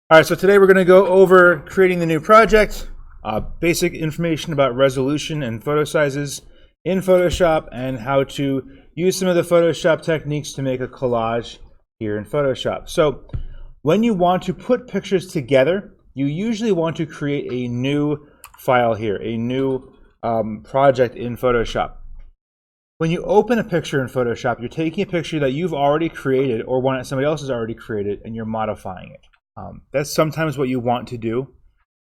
All right, so today we're going to go over creating the new project, basic information about resolution and photo sizes in Photoshop, and how to use some of the Photoshop techniques to make a collage here in Photoshop. So when you want to put pictures together, you usually want to create a new file here, a new project in Photoshop. When you open a picture in Photoshop, you're taking a picture that you've already created or one that somebody else has already created, and you're modifying it. That's sometimes what you want to do.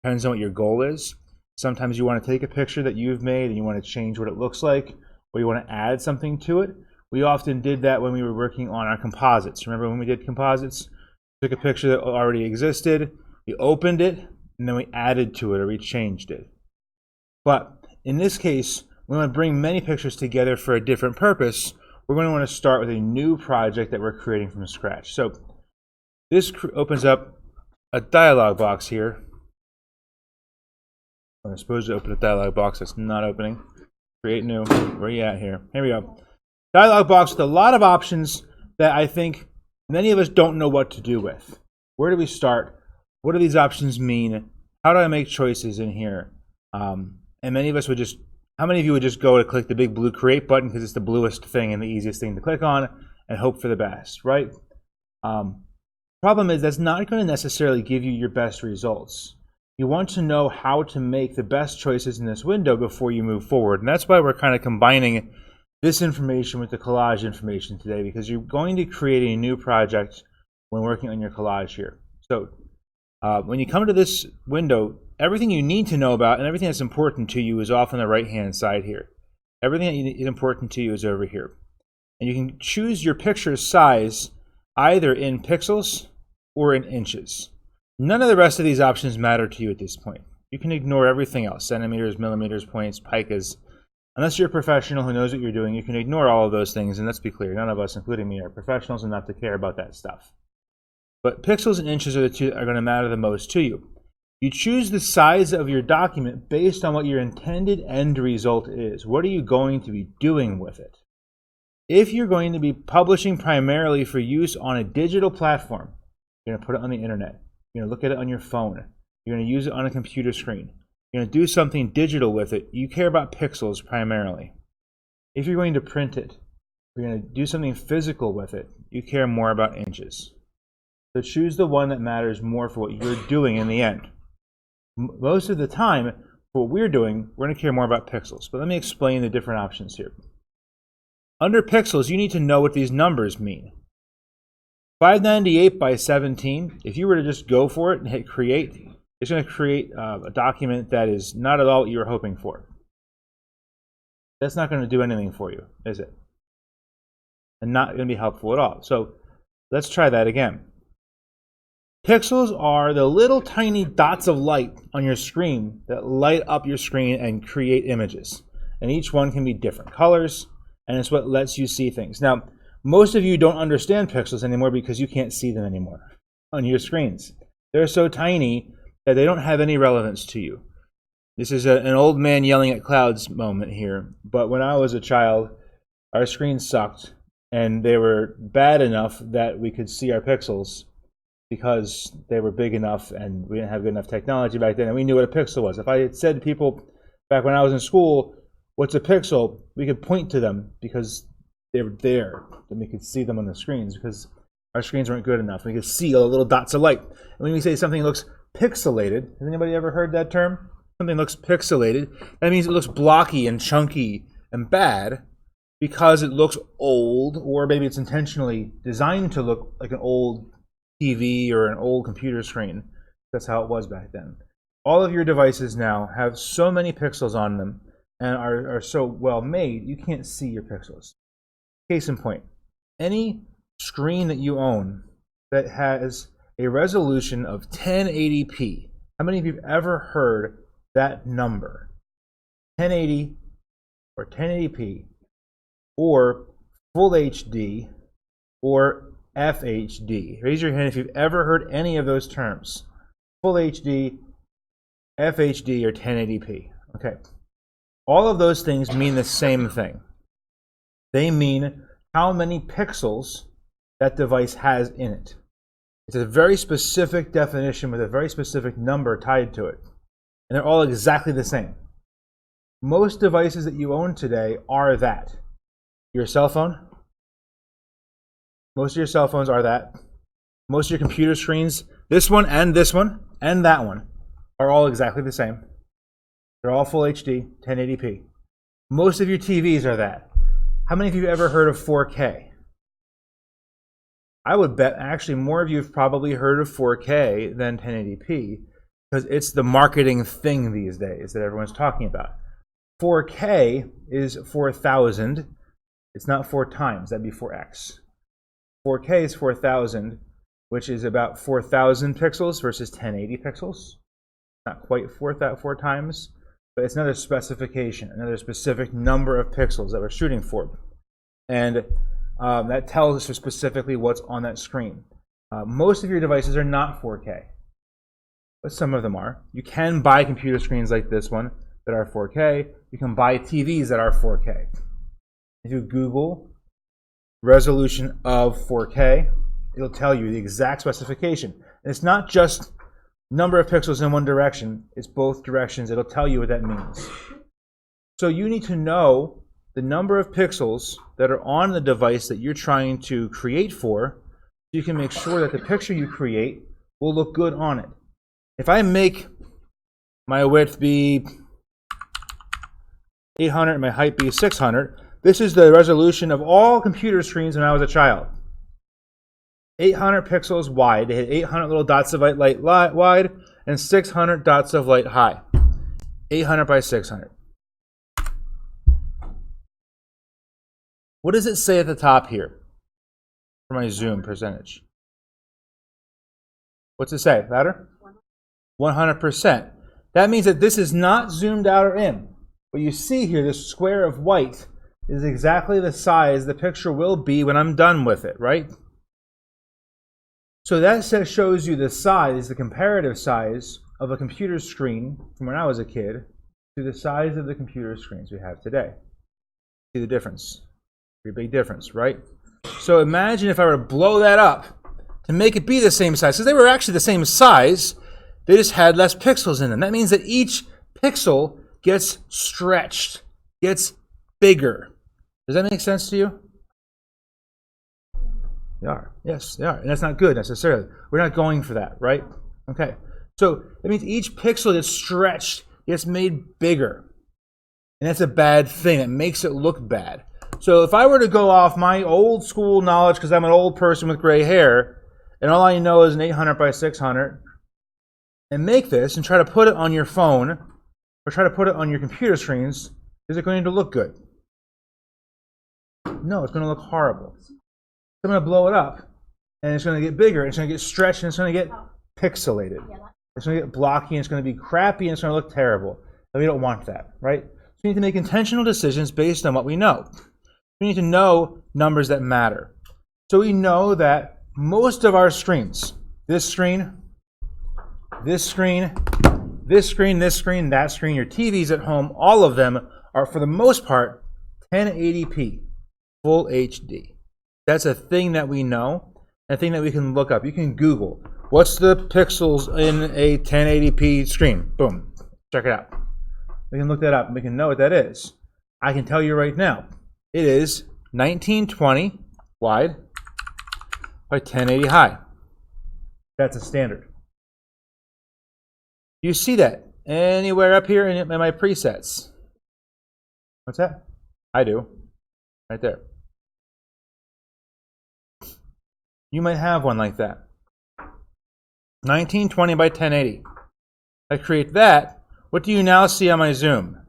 Depends on what your goal is. Sometimes you want to take a picture that you've made and you want to change what it looks like, or you want to add something to it. We often did that when we were working on our composites. Remember when we did composites? We took a picture that already existed, we opened it, and then we added to it or we changed it. But in this case, we want to bring many pictures together for a different purpose. We're going to want to start with a new project that we're creating from scratch. So this opens up a dialog box here. I'm supposed to open a dialog box that's not opening. Create new. Where are you at here? Here we go. Dialog box with a lot of options that I think many of us don't know what to do with. Where do we start? What do these options mean? How do I make choices in here? And many of us would just, how many of you would just go to click the big blue create button because it's the bluest thing and the easiest thing to click on and hope for the best, right? Problem is that's not going to necessarily give you your best results. You want to know how to make the best choices in this window before you move forward. And that's why we're kind of combining this information with the collage information today, because you're going to create a new project when working on your collage here. So when you come to this window, everything you need to know about and everything that's important to you is off on the right hand side here. Everything that is important to you is over here. And you can choose your picture's size either in pixels or in inches. None of the rest of these options matter to you at this point. You can ignore everything else, centimeters, millimeters, points, picas. Unless you're a professional who knows what you're doing, you can ignore all of those things, and let's be clear, none of us, including me, are professionals enough to care about that stuff. But pixels and inches are the two that are going to matter the most to you. You choose the size of your document based on what your intended end result is. What are you going to be doing with it? If you're going to be publishing primarily for use on a digital platform, you're going to put it on the internet. You're going to look at it on your phone. You're going to use it on a computer screen. You're going to do something digital with it. You care about pixels primarily. If you're going to print it, you're going to do something physical with it, you care more about inches. So choose the one that matters more for what you're doing in the end. Most of the time, for what we're doing, we're going to care more about pixels. But let me explain the different options here. Under pixels, you need to know what these numbers mean. 598 by 17, if you were to just go for it and hit create, it's going to create a document that is not at all what you were hoping for. That's not going to do anything for you, is it? And not going to be helpful at all. So let's try that again. Pixels are the little tiny dots of light on your screen that light up your screen and create images. And each one can be different colors, and it's what lets you see things. Now, most of you don't understand pixels anymore because you can't see them anymore on your screens. They're so tiny that they don't have any relevance to you. This is an old man yelling at clouds moment here, but when I was a child, our screens sucked, and they were bad enough that we could see our pixels because they were big enough and we didn't have good enough technology back then, and we knew what a pixel was. If I had said to people back when I was in school, what's a pixel? We could point to them because they were there, and we could see them on the screens because our screens weren't good enough. We could see all the little dots of light. And when we say something looks pixelated, has anybody ever heard that term? Something looks pixelated. That means it looks blocky and chunky and bad because it looks old, or maybe it's intentionally designed to look like an old TV or an old computer screen. That's how it was back then. All of your devices now have so many pixels on them and are so well made, you can't see your pixels. Case in point, any screen that you own that has a resolution of 1080p, how many of you have ever heard that number? 1080 or 1080p or Full HD or FHD. Raise your hand if you've ever heard any of those terms. Full HD, FHD, or 1080p. Okay. All of those things mean the same thing. They mean how many pixels that device has in it. It's a very specific definition with a very specific number tied to it. And they're all exactly the same. Most devices that you own today are that. Your cell phone, most of your cell phones are that. Most of your computer screens, this one and that one, are all exactly the same. They're all full HD, 1080p. Most of your TVs are that. How many of you have ever heard of 4K? I would bet actually more of you have probably heard of 4K than 1080p because it's the marketing thing these days that everyone's talking about. 4K is 4,000. It's not 4 times, that'd be 4x. 4K is 4,000, which is about 4,000 pixels versus 1080 pixels. Not quite 4 times, but it's another specification, another specific number of pixels that we're shooting for. And that tells us specifically what's on that screen. Most of your devices are not 4K, but some of them are. You can buy computer screens like this one that are 4K. You can buy TVs that are 4K. If you Google resolution of 4K, it'll tell you the exact specification. And it's not just number of pixels in one direction, it's both directions. It'll tell you what that means. So you need to know the number of pixels that are on the device that you're trying to create for, so you can make sure that the picture you create will look good on it. If I make my width be 800 and my height be 600, this is the resolution of all computer screens when I was a child. 800 pixels wide. They had 800 little dots of light wide and 600 dots of light high. 800 by 600. What does it say at the top here for my zoom percentage? What's it say? Louder? 100%. That means that this is not zoomed out or in. What you see here, this square of white, is exactly the size the picture will be when I'm done with it, right? So that shows you the size, the comparative size of a computer screen from when I was a kid to the size of the computer screens we have today. See the difference? Pretty big difference, right? So imagine if I were to blow that up to make it be the same size, because they were actually the same size, they just had less pixels in them. That means that each pixel gets stretched, gets bigger. Does that make sense to you? They are. Yes, they are. And that's not good necessarily. We're not going for that, right? Okay. So that means each pixel gets stretched, gets made bigger. And that's a bad thing. It makes it look bad. So if I were to go off my old school knowledge, because I'm an old person with gray hair, and all I know is an 800 by 600, and make this and try to put it on your phone, or try to put it on your computer screens, is it going to look good? No, it's going to look horrible. I'm going to blow it up, and it's going to get bigger, it's going to get stretched, and it's going to get pixelated. It's going to get blocky, and it's going to be crappy, and it's going to look terrible. And we don't want that, right? So we need to make intentional decisions based on what we know. We need to know numbers that matter. So we know that most of our screens, this screen, this screen, this screen, this screen, that screen, your TVs at home, all of them are, for the most part, 1080p, full HD. That's a thing that we know, a thing that we can look up. You can Google, what's the pixels in a 1080p screen? Boom, check it out. We can look that up, and we can know what that is. I can tell you right now, it is 1920 wide by 1080 high. That's a standard. You see that anywhere up here in my presets? What's that? I do. Right there. You might have one like that. 1920 by 1080. I create that. What do you now see on my zoom?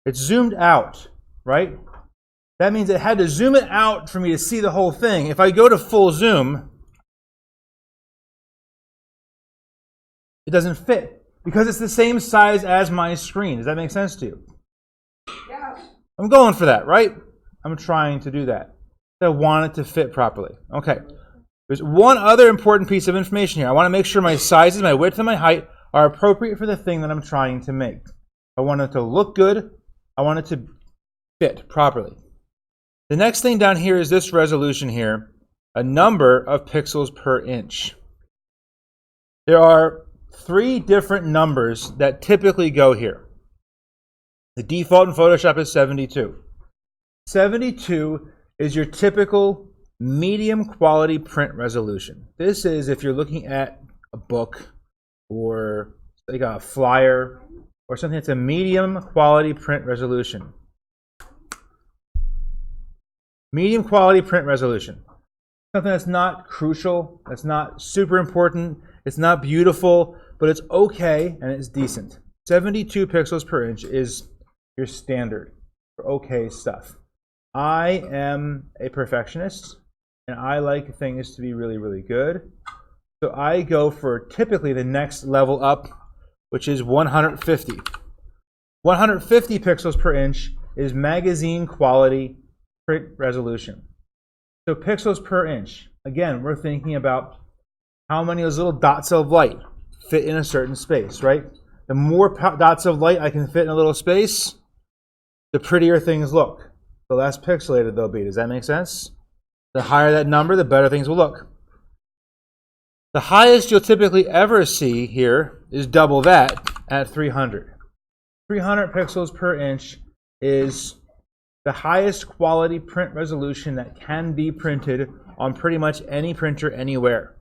It's zoomed out, right? That means it had to zoom it out for me to see the whole thing. If I go to full zoom, it doesn't fit because it's the same size as my screen. Does that make sense to you? Yes. I'm going for that, right? I'm trying to do that. I want it to fit properly. Okay. There's one other important piece of information here. I want to make sure my sizes, my width, and my height are appropriate for the thing that I'm trying to make. I want it to look good. I want it to fit properly. The next thing down here is this resolution here. a number of pixels per inch. There are 3 different numbers that typically go here. The default in Photoshop is 72. 72 is your typical medium quality print resolution. This is if you're looking at a book or like a flyer or something that's a medium quality print resolution. Medium quality print resolution. Something that's not crucial, that's not super important, it's not beautiful, but it's okay and it's decent. 72 pixels per inch is your standard for okay stuff. I am a perfectionist and I like things to be really, really good. So I go for typically the next level up, which is 150. 150 pixels per inch is magazine quality print resolution. So pixels per inch. Again, we're thinking about how many of those little dots of light fit in a certain space, right? The more dots of light I can fit in a little space, the prettier things look. The less pixelated they'll be. Does that make sense? The higher that number, the better things will look. The highest you'll typically ever see here is double that at 300. 300 pixels per inch is the highest quality print resolution that can be printed on pretty much any printer anywhere.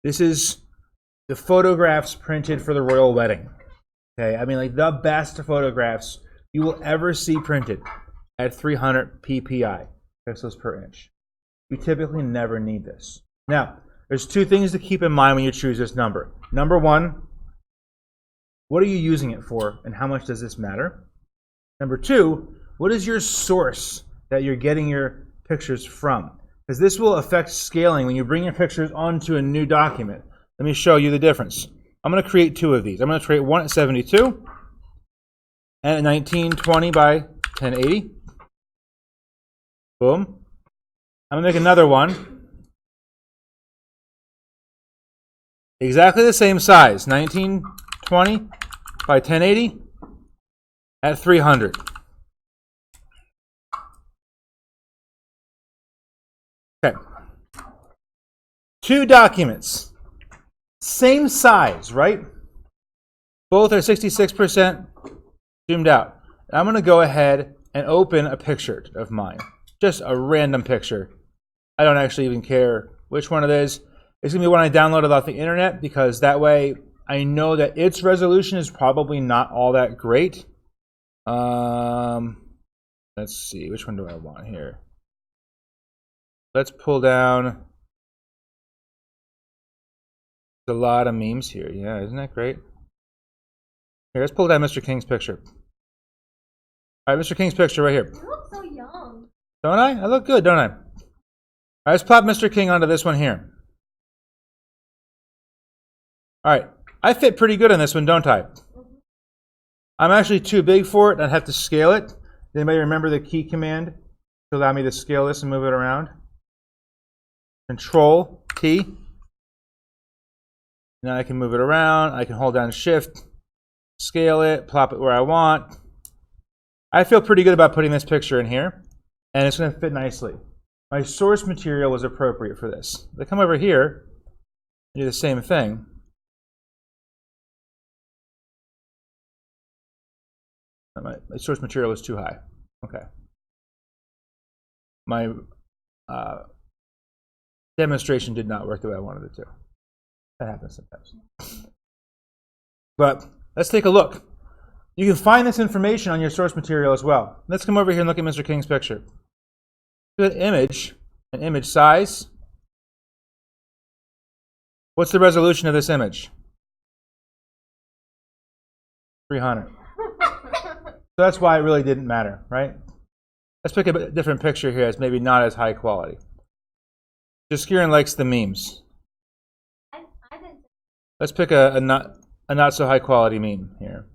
This is the photographs printed for the royal wedding. Okay, I mean, like the best photographs you will ever see printed at 300 ppi, pixels per inch. You typically never need this. Now, there's 2 things to keep in mind when you choose this number. Number 1, what are you using it for and how much does this matter? Number 2, what is your source that you're getting your pictures from? Because this will affect scaling when you bring your pictures onto a new document. Let me show you the difference. I'm going to create 2 of these. I'm going to create one at 72 and at 1920 by 1080. Boom. I'm going to make another one. Exactly the same size. 1920 by 1080 at 300. Okay. 2 documents. Same size, right? Both are 66% zoomed out. I'm going to go ahead and open a picture of mine. Just a random picture. I don't actually even care which one it is. It's going to be one I downloaded off the internet because that way I know that its resolution is probably not all that great. Let's see. Which one do I want here? Let's pull down. There's a lot of memes here. Yeah, isn't that great? Here, let's pull down Mr. King's picture. All right, Mr. King's picture right here. You look so young. Don't I? I look good, don't I? All right, let's plop Mr. King onto this one here. All right, I fit pretty good on this one, don't I? Mm-hmm. I'm actually too big for it. I'd have to scale it. Anybody remember the key command to allow me to scale this and move it around? Control T. Now I can move it around. I can hold down Shift, scale it, plop it where I want. I feel pretty good about putting this picture in here, and it's going to fit nicely. My source material was appropriate for this. If I come over here and do the same thing, my source material is too high. Okay. My demonstration did not work the way I wanted it to. That happens sometimes. But let's take a look. You can find this information on your source material as well. Let's come over here and look at Mr. King's picture. Look at image and image size. What's the resolution of this image? 300. So that's why it really didn't matter, right? Let's pick a different picture here that's maybe not as high quality. Jaskiran likes the memes. Let's pick a not so high quality meme here.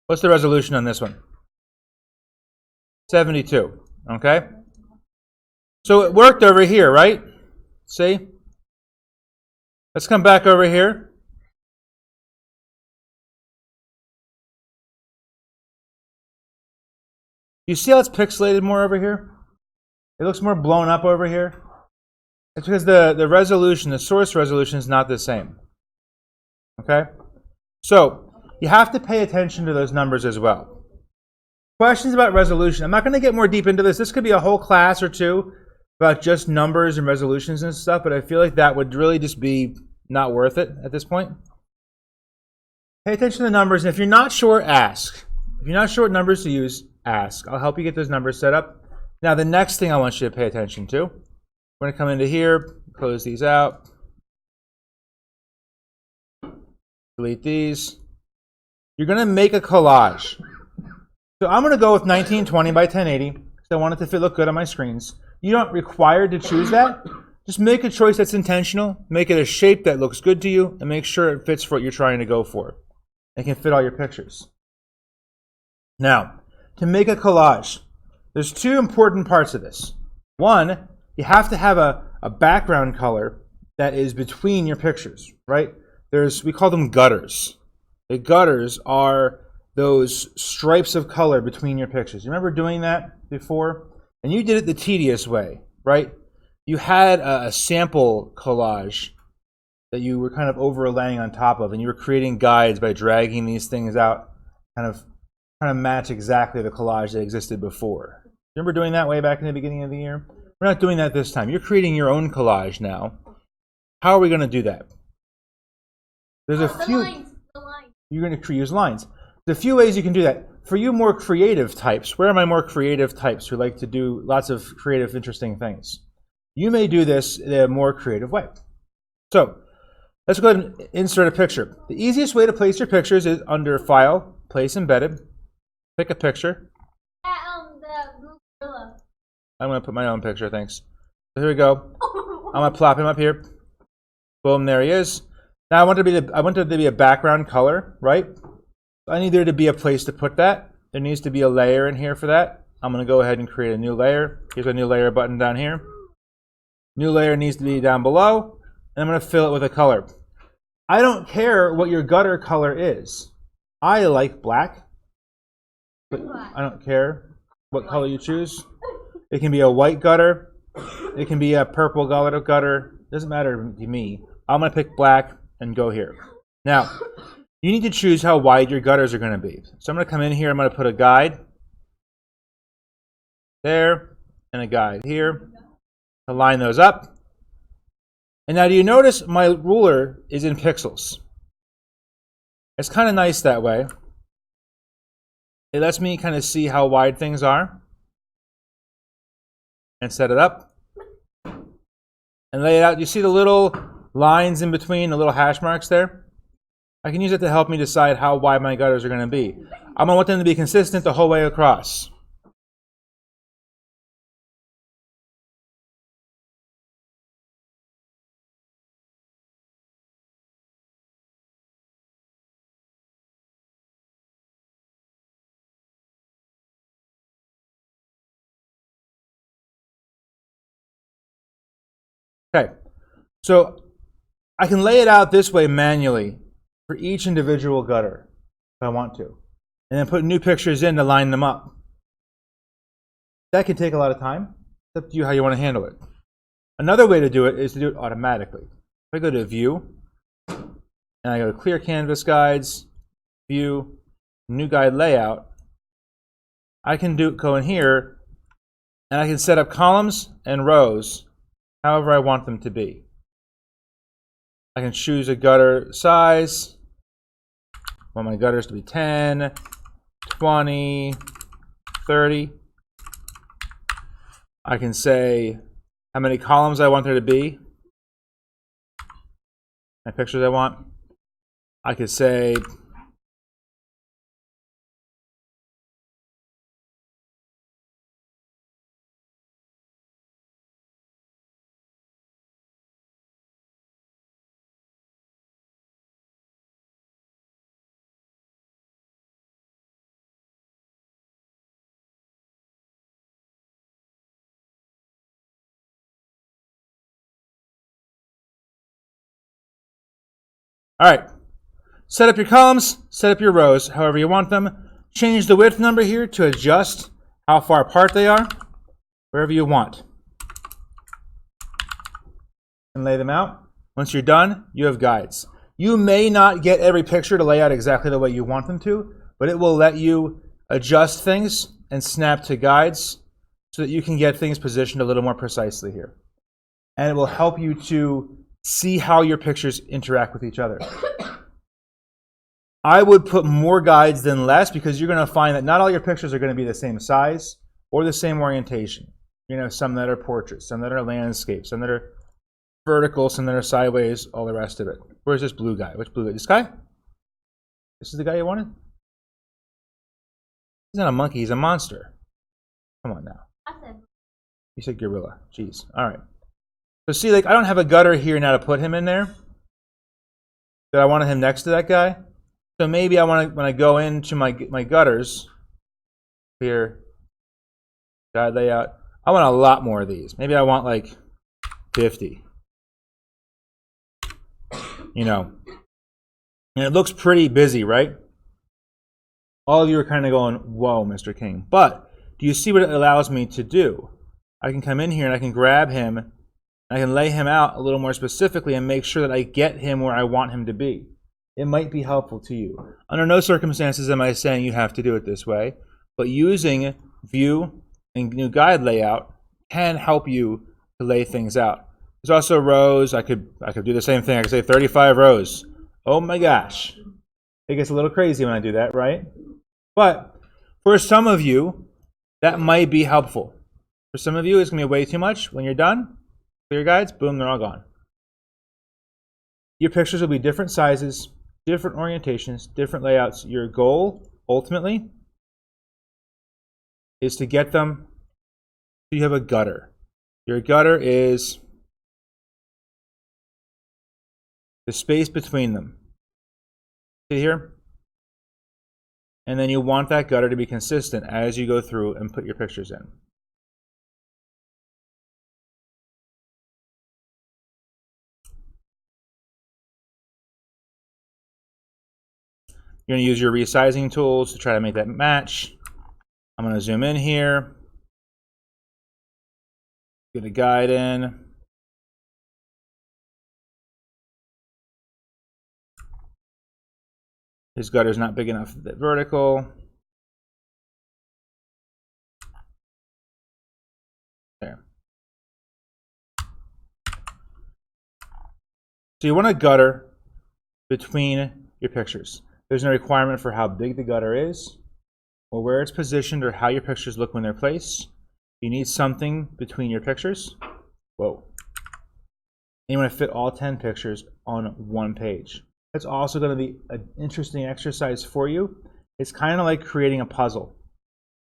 What's the resolution on this one? 72. Okay? So it worked over here, right? See? Let's come back over here. You see how it's pixelated more over here? It looks more blown up over here. It's because the resolution, the source resolution is not the same. Okay? So, you have to pay attention to those numbers as well. Questions about resolution. I'm not going to get more deep into this. This could be a whole class or two about just numbers and resolutions and stuff, but I feel like that would really just be not worth it at this point. Pay attention to the numbers, and if you're not sure, ask. If you're not sure what numbers to use, ask. I'll help you get those numbers set up. Now, the next thing I want you to pay attention to, we're going to come into here, close these out, delete these. You're going to make a collage. So I'm going to go with 1920 by 1080 because I want it to look good on my screens. You aren't required to choose that. Just make a choice that's intentional. Make it a shape that looks good to you, and make sure it fits for what you're trying to go for. It can fit all your pictures. Now, to make a collage, there's two important parts of this. One, you have to have a background color that is between your pictures, right? We call them gutters. The gutters are those stripes of color between your pictures. You remember doing that before? And you did it the tedious way, right? You had a sample collage that you were kind of overlaying on top of, and you were creating guides by dragging these things out, kind of match exactly the collage that existed before. Remember doing that way back in the beginning of the year? We're not doing that this time. You're creating your own collage now. How are we going to do that? There's a few. The lines. You're going to use lines. There's a few ways you can do that. For you more creative types, where are my more creative types who like to do lots of creative, interesting things? You may do this in a more creative way. So, let's go ahead and insert a picture. The easiest way to place your pictures is under File, Place Embedded. Pick a picture. The blue gorilla. I'm going to put my own picture, thanks. So here we go. I'm going to plop him up here. Boom, there he is. Now I want there to be a background color, right? I need there to be a place to put that. There needs to be a layer in here for that. I'm going to go ahead and create a new layer. Here's a new layer button down here. New layer needs to be down below. And I'm going to fill it with a color. I don't care what your gutter color is. I like black. But I don't care what color you choose. It can be a white gutter. It can be a purple gutter. It doesn't matter to me. I'm going to pick black and go here. Now, you need to choose how wide your gutters are going to be. So I'm going to come in here. I'm going to put a guide there and a guide here to line those up. And now do you notice my ruler is in pixels? It's kind of nice that way. It lets me kind of see how wide things are and set it up and lay it out. You see the little lines in between, the little hash marks there? I can use it to help me decide how wide my gutters are going to be. I'm going to want them to be consistent the whole way across. Okay, so I can lay it out this way manually for each individual gutter if I want to, and then put new pictures in to line them up. That can take a lot of time. It's up to you how you want to handle it. Another way to do it is to do it automatically. If I go to View, and I go to Clear Canvas Guides, View, New Guide Layout, I can go in here, and I can set up columns and rows however I want them to be. I can choose a gutter size. I want my gutters to be 10, 20, 30. I can say how many columns I want there to be. My pictures I want. I could say all right, set up your columns, set up your rows, however you want them. Change the width number here to adjust how far apart they are, wherever you want. And lay them out. Once you're done, you have guides. You may not get every picture to lay out exactly the way you want them to, but it will let you adjust things and snap to guides so that you can get things positioned a little more precisely here. And it will help you to see how your pictures interact with each other. I would put more guides than less because you're going to find that not all your pictures are going to be the same size or the same orientation. You know, some that are portraits, some that are landscapes, some that are vertical, some that are sideways, all the rest of it. Where's this blue guy? Which blue guy? This guy? This is the guy you wanted? He's not a monkey, he's a monster. Come on now. You said gorilla. Jeez. Alright. So see, like, I don't have a gutter here now to put him in there. But I wanted him next to that guy. So maybe I want to, when I go into my gutters, here, guide layout, I want a lot more of these. Maybe I want like 50. You know. And it looks pretty busy, right? All of you are kind of going, whoa, Mr. King. But do you see what it allows me to do? I can come in here and I can grab him, and I can lay him out a little more specifically and make sure that I get him where I want him to be. It might be helpful to you. Under no circumstances am I saying you have to do it this way, but using view and new guide layout can help you to lay things out. There's also rows. I could do the same thing. I could say 35 rows. Oh my gosh. It gets a little crazy when I do that, right? But for some of you, that might be helpful. For some of you, it's going to be way too much. When you're done, clear guides, boom, they're all gone. Your pictures will be different sizes, different orientations, different layouts. Your goal, ultimately, is to get them so you have a gutter. Your gutter is the space between them. See here? And then you want that gutter to be consistent as you go through and put your pictures in. You're going to use your resizing tools to try to make that match. I'm going to zoom in here. Get a guide in. His gutter's not big enough that vertical. There. So you want a gutter between your pictures. There's no requirement for how big the gutter is, or where it's positioned, or how your pictures look when they're placed. You need something between your pictures. Whoa. And you want to fit all 10 pictures on one page. That's also going to be an interesting exercise for you. It's kind of like creating a puzzle.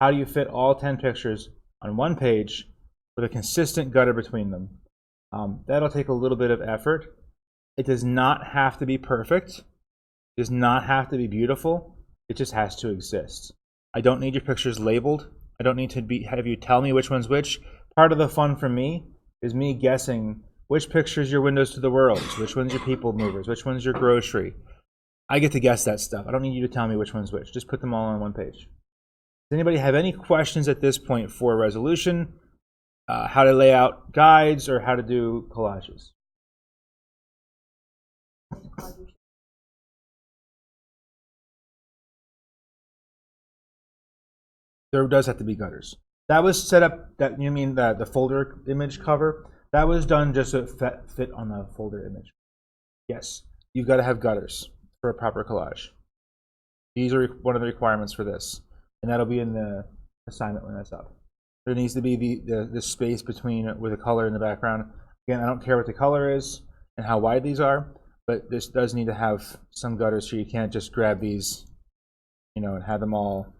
How do you fit all 10 pictures on one page with a consistent gutter between them? That'll take a little bit of effort. It does not have to be perfect. It does not have to be beautiful. It just has to exist. I don't need your pictures labeled. I don't need to have you tell me which one's which. Part of the fun for me is me guessing which picture's your windows to the world, which one's your people movers, which one's your grocery. I get to guess that stuff. I don't need you to tell me which one's which. Just put them all on one page. Does anybody have any questions at this point for resolution, how to lay out guides, or how to do collages? There does have to be gutters. That was set up, that you mean the folder image cover? That was done just to fit on the folder image. Yes, you've got to have gutters for a proper collage. These are one of the requirements for this, and that'll be in the assignment when that's up. There needs to be the space between with a color in the background. Again, I don't care what the color is and how wide these are, but this does need to have some gutters, so you can't just grab these, you know, and have them all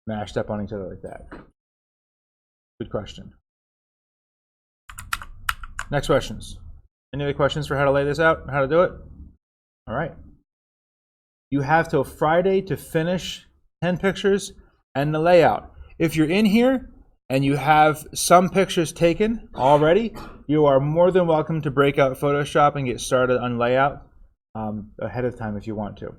mashed up on each other like that. Good question. Next questions. Any other questions for how to lay this out, how to do it? All right. You have till Friday to finish 10 pictures and the layout. If you're in here and you have some pictures taken already, you are more than welcome to break out Photoshop and get started on layout ahead of time if you want to.